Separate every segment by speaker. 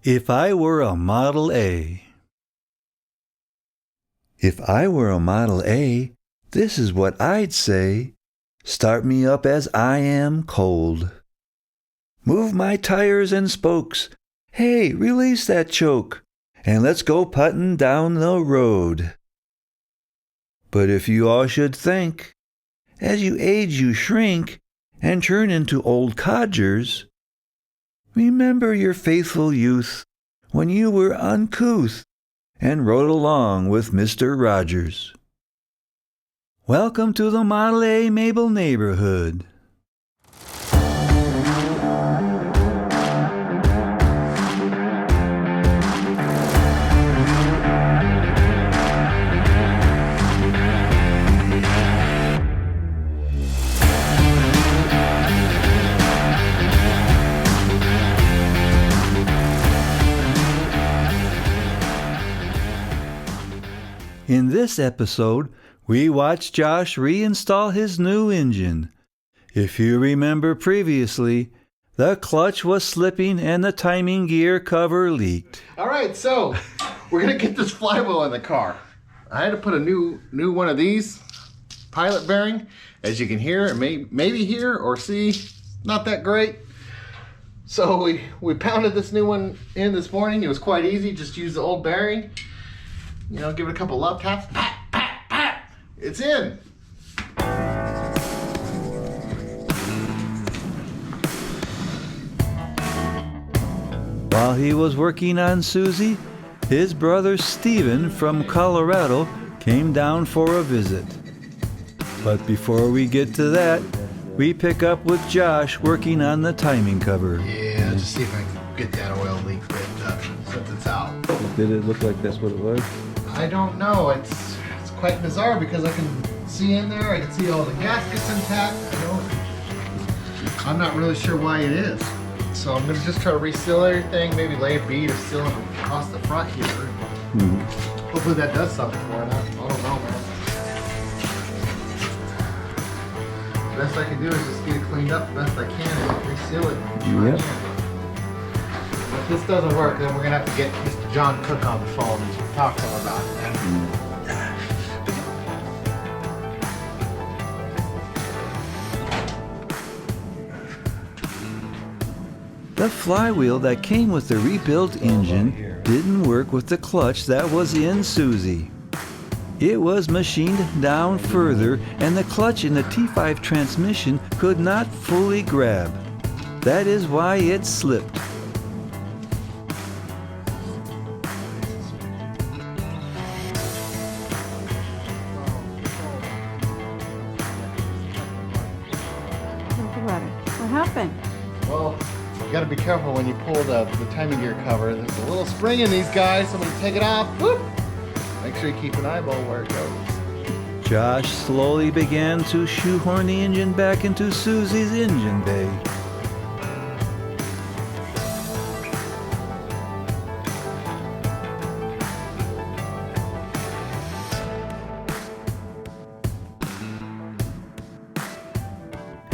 Speaker 1: If I were a Model A. If I were a Model A, this is what I'd say. Start me up as I am cold. Move my tires and spokes. Hey, release that choke, and let's go puttin' down the road. But if you all should think, as you age you shrink and turn into old codgers, remember your faithful youth when you were uncouth and rode along with Mr. Rogers. Welcome to the Model A Mabel neighborhood. In this episode, we watch Josh reinstall his new engine. If you remember previously, the clutch was slipping and the timing gear cover leaked.
Speaker 2: All right, so we're gonna get this flywheel in the car. I had to put a new one of these pilot bearing. As you can hear, maybe hear or see, not that great. So we pounded this new one in this morning. It was quite easy. Just use the old bearing. You know, give it a couple love taps. Pat, pat, pat. It's in.
Speaker 1: While he was working on Susie, his brother Steven from Colorado came down for a visit. But before we get to that, we pick up with Josh working on the timing cover.
Speaker 2: Yeah, just see if I can get that oil leak ripped up since it's out.
Speaker 1: Did it look like that's what it was?
Speaker 2: I don't know. It's quite bizarre because I can see in there. I can see all the gaskets intact. I'm not really sure why it is. So I'm gonna just try to reseal everything. Maybe lay a bead or seal it across the front here. Hopefully that does something for it. I don't know, man. The best I can do is just get it cleaned up the best I can and reseal it.
Speaker 1: Yep.
Speaker 2: If this doesn't work, then we're gonna have to get Mr. John Cook on the phone and talk to him about it.
Speaker 1: The flywheel that came with the rebuilt engine didn't work with the clutch that was in Susie. It was machined down further, and the clutch in the T5 transmission could not fully grab. That is why it slipped.
Speaker 3: What happened?
Speaker 2: Well, you gotta be careful when you pull the timing gear cover. There's a little spring in these guys, so when you take it off, whoop, make sure you keep an eyeball where it goes.
Speaker 1: Josh slowly began to shoehorn the engine back into Susie's engine bay.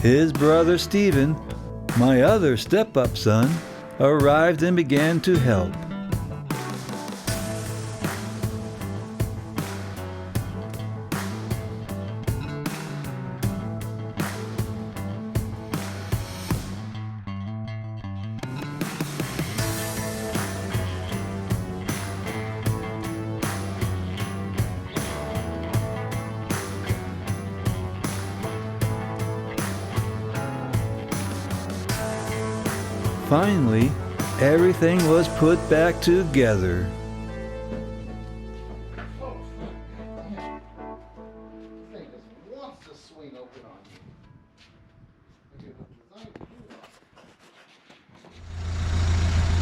Speaker 1: His brother Steven, my other step-up son, arrived and began to help. Finally, everything was put back together.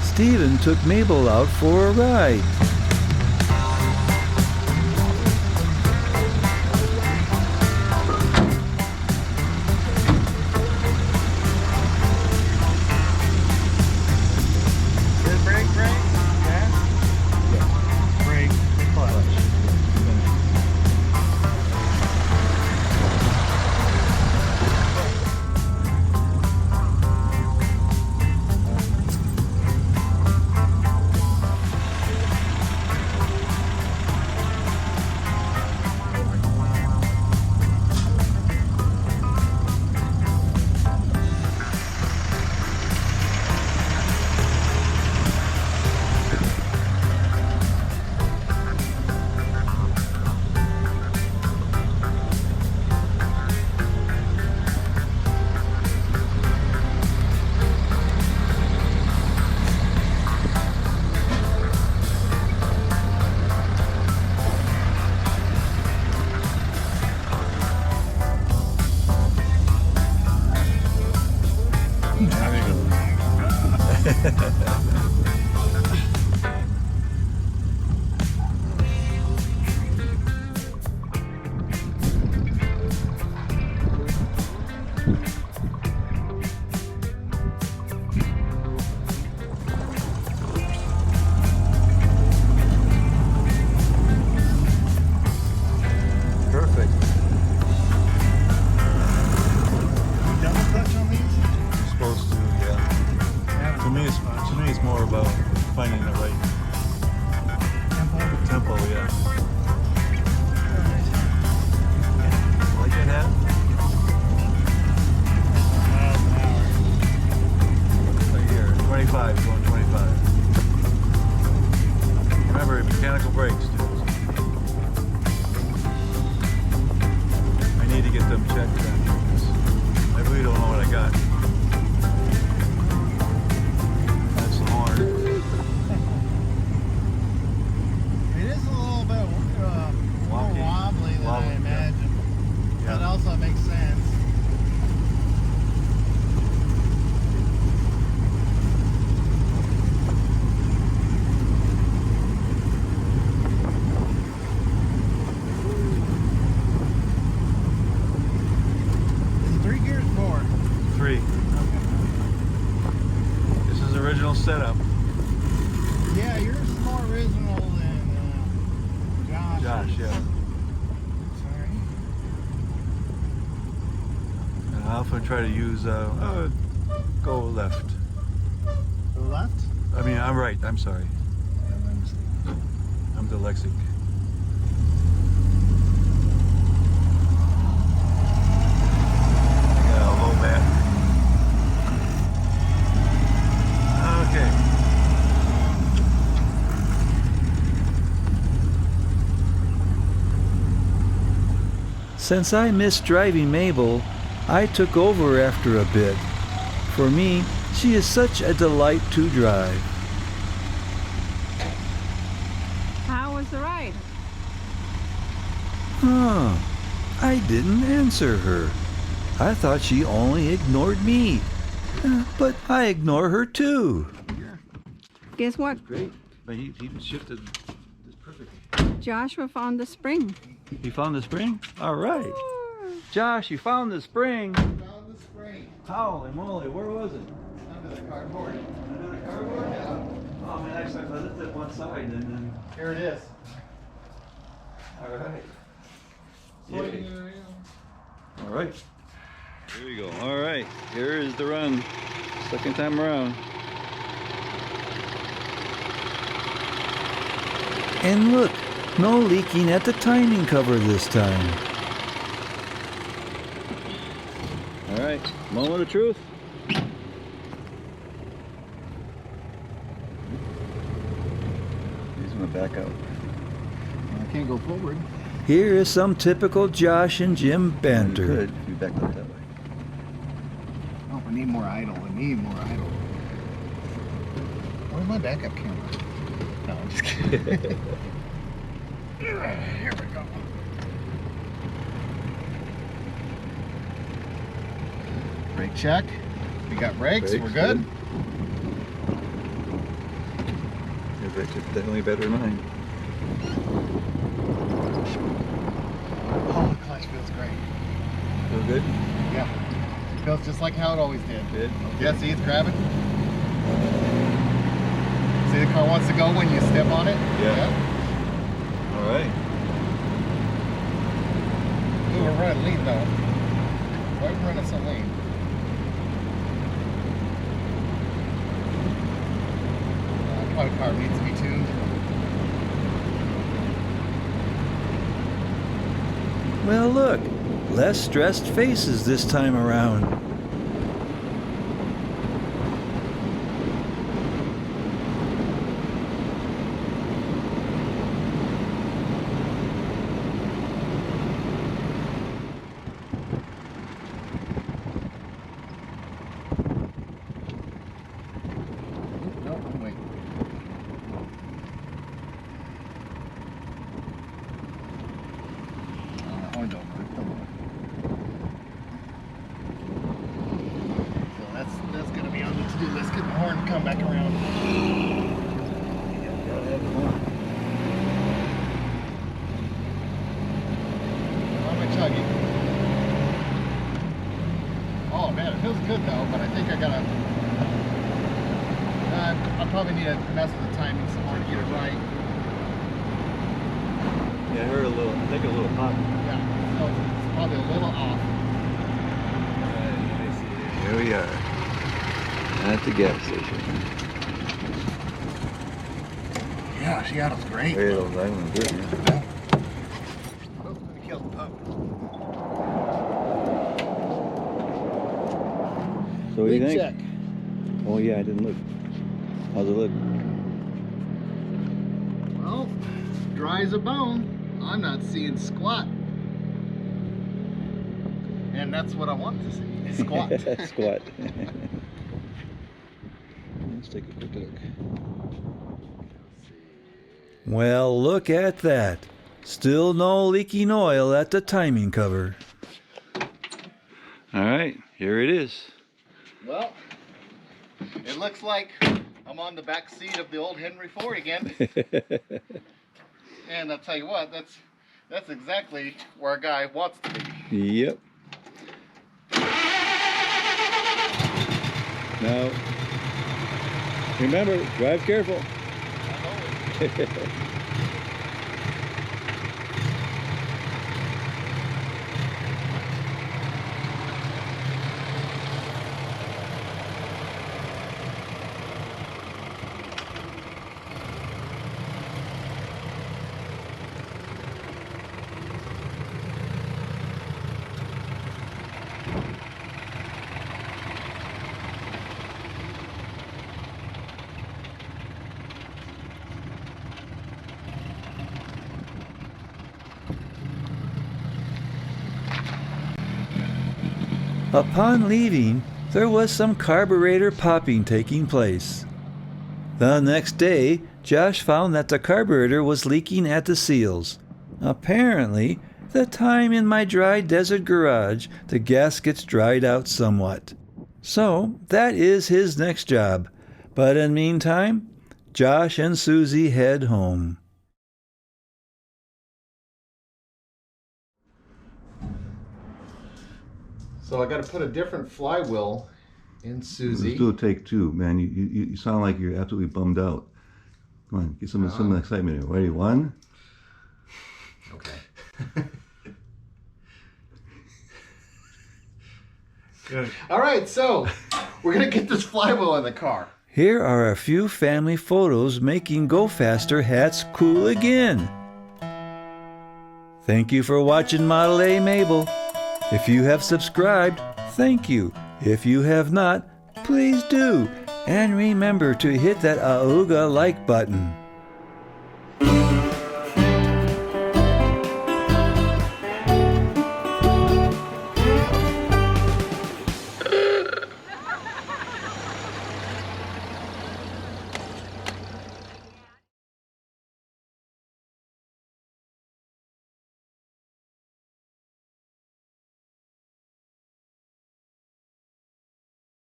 Speaker 1: Steven took Mabel out for a ride.
Speaker 3: Perfect.
Speaker 4: Double clutch on these?
Speaker 3: You're supposed to, yeah. To me, it's more about finding the right tempo, yeah. Like that hat?
Speaker 4: Miles an hour.
Speaker 3: Right here, 25, going 25. Remember, mechanical brakes, dude. I need to get them checked then. I really don't know what I got. That's the horn.
Speaker 4: It is a little bit more
Speaker 3: Wonky.
Speaker 4: wobbly than
Speaker 3: Wobbly,
Speaker 4: I
Speaker 3: yeah.
Speaker 4: imagined.
Speaker 3: Yeah.
Speaker 4: That also makes sense. Is it 3 gears, 4?
Speaker 3: 3. This is the original setup.
Speaker 4: Yeah, yours is more original than Josh's.
Speaker 3: Josh, yeah.
Speaker 4: Sorry.
Speaker 3: And I often try to use, go left.
Speaker 4: Go left?
Speaker 3: I mean, I'm right, I'm sorry. I'm dyslexic. I got a low bat. Okay.
Speaker 1: Since I missed driving Mabel, I took over after a bit. For me, she is such a delight to drive.
Speaker 5: How was the ride?
Speaker 1: Huh. I didn't answer her. I thought she only ignored me. But I ignore her too.
Speaker 5: Guess what?
Speaker 3: Great. But he shifted this perfect.
Speaker 5: Joshua found the spring.
Speaker 1: You found the spring? All right. Josh, you found the spring.
Speaker 2: Found the spring
Speaker 1: Holy moly, where was it?
Speaker 2: under the cardboard.
Speaker 1: Under the cardboard?
Speaker 2: Yeah.
Speaker 1: Oh man, actually I lifted one side and then.
Speaker 2: Here it is.
Speaker 1: All right.
Speaker 2: Floating in there,
Speaker 1: All right. Here we go. All right. Here is the run. Second time around. And look, no leaking at the timing cover this time. All right. Moment of truth. He's gonna back out.
Speaker 2: I can't go forward.
Speaker 1: Here is some typical Josh and Jim banter.
Speaker 3: Good. If you backed up that way.
Speaker 2: Oh, we need more idle. We need more idle. Where's my backup camera? No, I'm just kidding. Here we go. Brake check. We got brakes. We're good.
Speaker 3: Your brakes are definitely better than mine.
Speaker 2: Oh, the clutch feels great.
Speaker 3: Feel good?
Speaker 2: Yeah. Feels just like how it always did.
Speaker 3: Good.
Speaker 2: Yeah, see, it's grabbing. See, the car wants to go when you step on it?
Speaker 3: Yeah. All right.
Speaker 2: Ooh, we're running lean though. Why are we running so lean? Probably car needs to be tuned.
Speaker 1: Well, look, less stressed faces this time around.
Speaker 2: No, wait. Horn's over. So that's gonna be on the to-do list. Get the horn to come back around. feels good though, but I think I gotta. I probably need to mess with the timing some more to get it right.
Speaker 3: Yeah, I heard I think a little pop.
Speaker 2: Yeah, so it's probably a little off.
Speaker 1: Here we are at the gas station.
Speaker 2: Yeah, Seattle's great.
Speaker 1: Hey, those islands good, yeah.
Speaker 2: Oh, let me kill the pup.
Speaker 1: So what do you
Speaker 2: Big
Speaker 1: think?
Speaker 2: check.
Speaker 1: Oh yeah, I didn't look. How's it look?
Speaker 2: Well, dry as a bone. I'm not seeing squat. And that's what I want to see. Squat.
Speaker 1: Squat. Let's take a quick look. Well, look at that. Still no leaking oil at the timing cover. All right, here it is.
Speaker 2: Well, it looks like I'm on the back seat of the old Henry Ford again. And I'll tell you what, that's exactly where a guy wants to be.
Speaker 1: Yep. Now, remember, drive careful. Upon leaving, there was some carburetor popping taking place. The next day, Josh found that the carburetor was leaking at the seals. Apparently, the time in my dry desert garage, the gaskets dried out somewhat. So, that is his next job. But in meantime, Josh and Susie head home.
Speaker 2: So I got to put a different flywheel in Susie.
Speaker 3: Let's do a take two, man. You sound like you're absolutely bummed out. Come on, get some excitement here. Ready? One.
Speaker 2: Okay. Good. All right, so we're gonna get this flywheel in the car.
Speaker 1: Here are a few family photos making Go Faster hats cool again. Thank you for watching Model A Mabel. If you have subscribed, thank you. If you have not, please do. And remember to hit that auga like button.